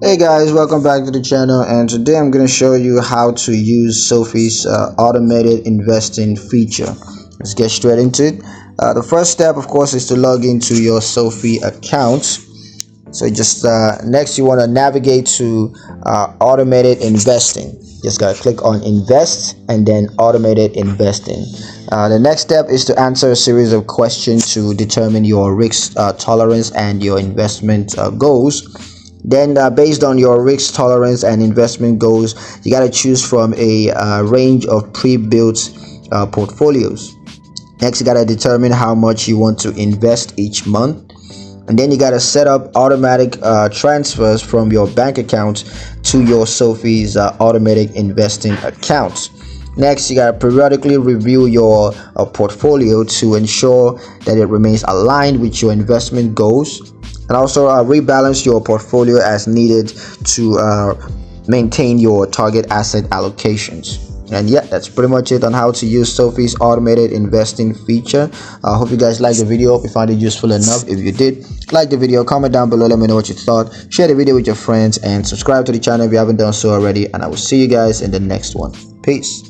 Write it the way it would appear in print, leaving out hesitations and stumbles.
Hey guys, welcome back to the channel, and today I'm going to show you how to use Sofi's automated investing feature. Let's get straight into it. The first step, of course, is to log into your Sofi account. So just next you want to navigate to automated investing. Just gotta click on invest and then automated investing. The next step is to answer a series of questions to determine your risk tolerance and your investment goals. Then based on your risk tolerance and investment goals, you got to choose from a range of pre-built portfolios. Next, you got to determine how much you want to invest each month, and then you got to set up automatic transfers from your bank account to your Sofi's automatic investing account. Next, you got to periodically review your portfolio to ensure that it remains aligned with your investment goals, and also rebalance your portfolio as needed to maintain your target asset allocations. And yeah, that's pretty much it on how to use Sofi's automated investing feature. I hope you guys liked the video. Hope you found it useful enough. If you did, like the video, comment down below, let me know what you thought, share the video with your friends, and subscribe to the channel if you haven't done so already. And I will see you guys in the next one. Peace.